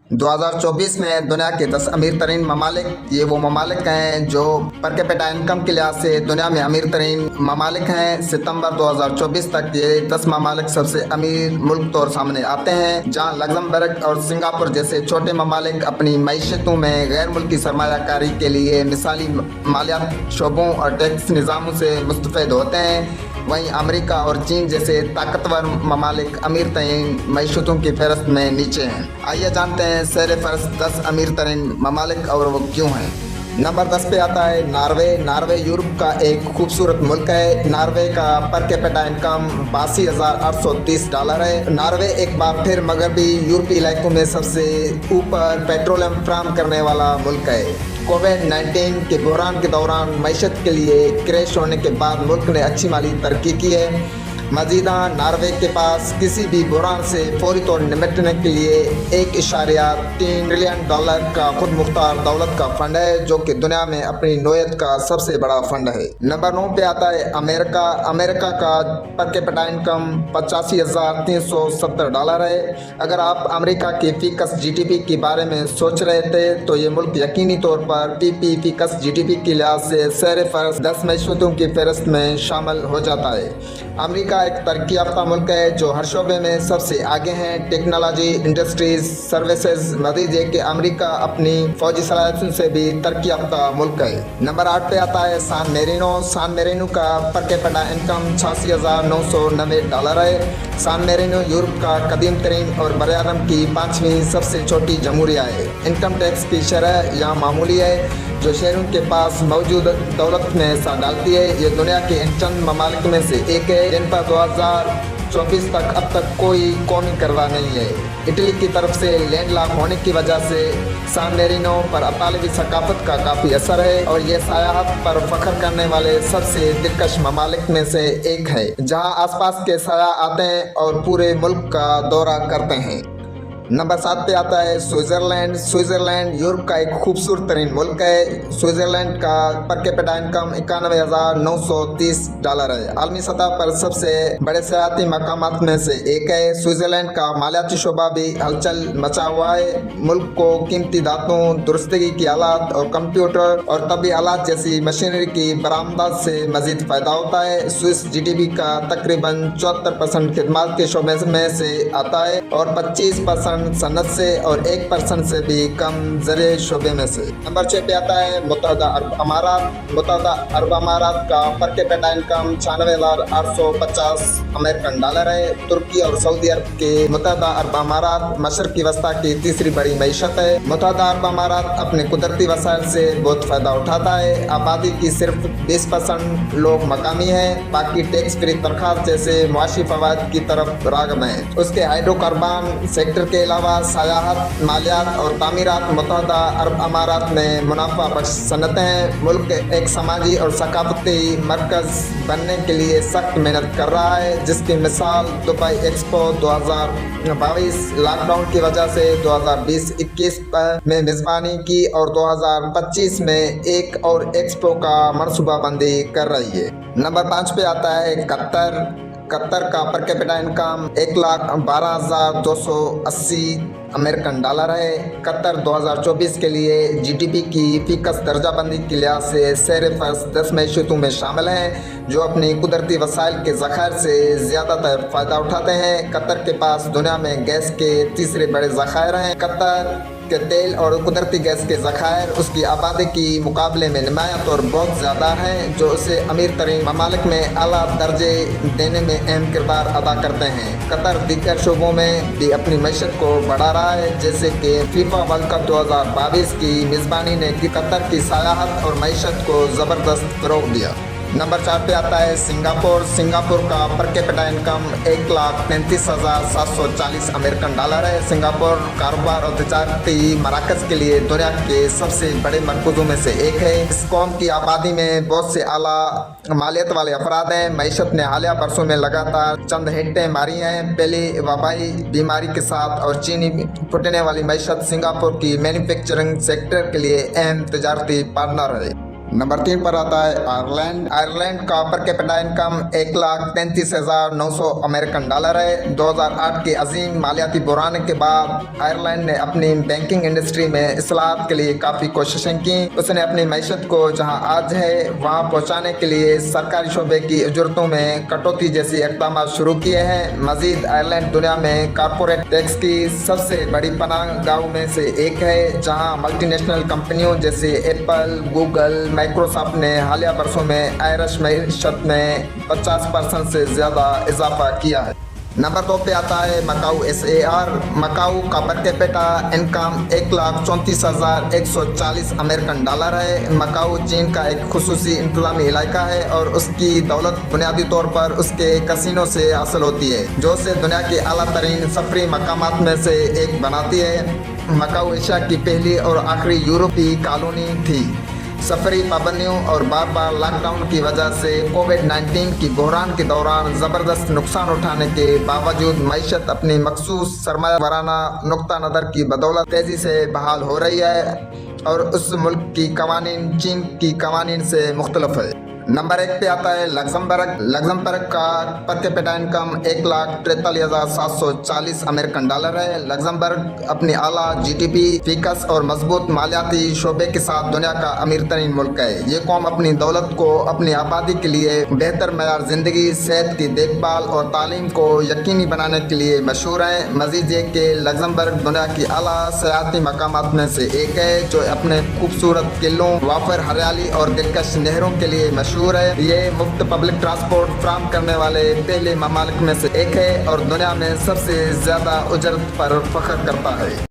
2024 में दुनिया के 10 अमीर तरीन ममालिक, ये वो ममालिक हैं जो पर कैपिटा इनकम के लिहाज से दुनिया में अमीर तरीन ममालिक हैं। सितंबर 2024 तक ये 10 ममालिक सबसे अमीर मुल्क तौर सामने आते हैं, जहां लग्जमबर्ग और सिंगापुर जैसे छोटे ममालिक अपनी मईशतों में गैर मुल्की सरमायाकारी के लिए मिसाली मालियात शोबों और टैक्स निज़ामों से मुस्तफ़िद होते हैं। वहीं अमेरिका और चीन जैसे ताकतवर ममालिक अमीर तरीन मईशतों की फहरस्त में नीचे हैं। आइए जानते हैं सर फहरस्त 10 अमीर तरीन ममालिक और वो क्यों हैं। नंबर 10 पे आता है नॉर्वे। नॉर्वे यूरोप का एक खूबसूरत मुल्क है। नॉर्वे का पर कैपिटा इनकम $82,830 है। नॉर्वे एक बार फिर मगरबी यूरोपीय इलाकों में सबसे ऊपर पेट्रोलियम फराहम करने वाला मुल्क है। कोविड-19 के बहरान के दौरान मईशत के लिए क्रैश होने के बाद मुल्क ने अच्छी माली तरक्की की है। मजीदा नॉर्वे के पास किसी भी बहरान से फौरी तौर निपटने के लिए $1.3 ट्रिलियन का खुद मुख्तार दौलत का फंड है, जो कि दुनिया में अपनी नोयत का सबसे बड़ा फंड है। नंबर 9 पे आता है अमेरिका। अमेरिका का पर कैपिटा इनकम $85,370 है। अगर आप अमेरिका की फीकस जीडीपी के बारे में सोच रहे थे तो ये मुल्क यकीनी तौर पर पीपी फीकस जीडीपी के लिहाज से सर फहरस्त 10 मईशतों की फहरस्त में शामिल हो जाता है। अमेरिका एक तरक्की याफ्ता मुल्क है जो हर शोबे में सबसे आगे हैं। Technology, industries, services. मजीद ये कि अमेरिका अपनी फौजी सलाहियतों से भी तरक्की याफ्ता मुल्क है। नंबर 8 पे आता है सान मेरिनो। सान मेरिनो का पर कैपिटा इनकम $86,990 है। सान मेरिनो यूरोप का कदीम तरीन और बरआज़म की 5वीं सबसे छोटी जमहूरिया है। इनकम टैक्स की शरह यहाँ मामूली है, जो शहरों के पास मौजूद दौलत में हिस्सा डालती है। ये दुनिया के इन चंद ममालिक में से एक है जिन पर 2024 तक अब तक कोई कौमी करवा नहीं है। इटली की तरफ से लैंड लॉक होने की वजह से सान मेरिनो पर अतालवी सकाफत का काफ़ी असर है और ये सयाहत पर फख्र करने वाले सबसे दिलकश ममालिक में से एक है, जहाँ आसपास के सयाह आते हैं और पूरे मुल्क का दौरा करते हैं। नंबर 7 पे आता है स्विट्ज़रलैंड। स्विट्ज़रलैंड यूरोप का एक खूबसूरत तरीन मुल्क है। स्विट्ज़रलैंड का पर कैपिटा इनकम $91,930 है। आलमी सतह पर सबसे बड़े सयाहती मकामात में से एक है। स्विट्ज़रलैंड का मालियाती शोबा भी हलचल मचा हुआ है। मुल्क को कीमती धातुओं, दुरुस्तगी की आलात और कंप्यूटर और तबी आलात जैसी मशीनरी की बरामदात से मजीद फ़ायदा होता है। स्विस जीडीपी का तकरीबन 74% खिदमत के शोबे में से आता है और 25% सनत से और 1% से भी कम ज़रिए शोबे में से। नंबर 6 पे आता है मुत्तहदा अरब अमारात। मुत्तहदा अरब अमारात का पर कैपिटा इनकम $96,850 है। तुर्की और सऊदी अरब के मुत्तहदा अरब अमारात मशरक़ी वस्ता की तीसरी बड़ी मईशत है। मुत्तहदा अरब अमारात अपने कुदरती वसाइल से बहुत फ़ायदा उठाता है। आबादी की सिर्फ 20% लोग मकामी हैं, बाकी टैक्स फ्री तनख्वाह जैसे मुआशी फ़वाद की तरफ राग़ब हैं। उसके हाइड्रोकार्बन सेक्टर के अलावा सयाहत, मालियात और तामीरात मुत्तहदा अरब अमारात में मुनाफा बख्श सनतें हैं। मुल्क एक समाजी और सकाफती मरकज़ बनने के लिए सख्त मेहनत कर रहा है, जिसकी मिसाल दुबई एक्सपो 2022 लॉकडाउन की वजह से 2020-21 में मेज़बानी की और 2025 में एक और एक्सपो का मनसूबाबंदी कर रही है। नंबर 5 पे आता है कतर। कतर का पर कैपिटा इनकम $1,12,280 है। कतर 2024 के लिए जीडीपी की फीकस दर्जाबंदी के लिहाज से सर फहरस्त 10 मईशतों में शामिल हैं, जो अपनी कुदरती वसाइल के ज़खायर से ज़्यादातर फ़ायदा उठाते हैं। कतर के पास दुनिया में गैस के तीसरे बड़े ज़खायर हैं। कतर के तेल और कुदरती गैस के ज़खायर उसकी आबादी की मुकाबले में नुमायाँ तौर बहुत ज़्यादा हैं, जो उसे अमीर तरीन ममालिक में आला दर्जे देने में अहम किरदार अदा करते हैं। कतर दीगर शोबों में भी अपनी मईशत को बढ़ा रहा है, जैसे कि फीफा वर्ल्ड कप 2022 की मेज़बानी ने कतर की सयाहत और मईशत को ज़बरदस्त फ़रोग़ दिया। नंबर 4 पे आता है सिंगापुर। सिंगापुर का पर कैपिटा इनकम $1,35,740 है। सिंगापुर कारोबार और तजारती मराकज़ के लिए दुनिया के सबसे बड़े मरकज़ों में से एक है। इस कौम की आबादी में बहुत से आला मालियत वाले अफराद हैं। मईशत ने हालिया बरसों में लगातार चंद हिट्टें मारी हैं। पहली वबाई बीमारी के साथ और चीनी फुटने वाली मईशत सिंगापुर की मैन्युफैक्चरिंग सेक्टर के लिए अहम तजारती पार्टनर है। नंबर 3 पर आता है आयरलैंड। आयरलैंड का per capita income 1,33,900 American dollar है। 2008 के अजीम मालियाती बहरान के बाद आयरलैंड ने अपनी बैंकिंग इंडस्ट्री में इस्लाहात के लिए काफ़ी कोशिशें की। उसने अपनी मैशत को जहां आज है वहां पहुंचाने के लिए सरकारी शोबे की उजरतों में कटौती जैसी इक़दाम शुरू किए हैं। मजीद आयरलैंड दुनिया में कॉरपोरेट टैक्स की सबसे बड़ी पनाहगाहों में से एक है, जहां मल्टीनेशनल कंपनियों जैसे एप्पल, गूगल, माइक्रोसॉफ्ट ने हालिया बरसों में आयरिश मईशत में 50% से ज़्यादा इजाफा किया है। नंबर 2 पे आता है मकाऊ SAR। मकाऊ का per capita income 1,34,140 American dollar है। मकाऊ चीन का एक खुसूसी इंतजामी इलाका है और उसकी दौलत बुनियादी तौर पर उसके कसिनो से हासिल होती है, जो उसे दुनिया के आला तरीन सफरी मकामात में से एक बनाती है। मकाऊ एशिया की पहली और आखिरी यूरोपीय कॉलोनी थी। सफरी पाबंदियों और बार बार लॉकडाउन की वजह से कोविड-19 की बहरान के दौरान ज़बरदस्त नुकसान उठाने के बावजूद मईशत अपनी मखसूस सरमाया वराना नुक्ता नज़र की बदौलत तेज़ी से बहाल हो रही है और उस मुल्क की कवानीन चीन की कवानीन से मुख्तलिफ है। नंबर 1 पे आता है लग्जमबर्ग। लग्जमबर्ग का per capita income 1,43,740 American dollar है। लग्जमबर्ग अपनी आला GDP, फिकस और मजबूत मालियाती शोबे के साथ दुनिया का अमीर तरीन मुल्क है। ये कौम अपनी दौलत को अपनी आबादी के लिए बेहतर मयार ज़िंदगी, सेहत की देखभाल और तालीम को यकीनी बनाने के लिए मशहूर है। मजीद ये कि लग्जमबर्ग दुनिया की आला सयाहती मकामात में से एक है, जो अपने खूबसूरत किलों, वाफर हरियाली और दिलकश नहरों के लिए मशहूर है। ये मुफ्त पब्लिक ट्रांसपोर्ट फराहम करने वाले पहले ममालिक में से एक है और दुनिया में सबसे ज़्यादा उजरत पर फख्र करता है।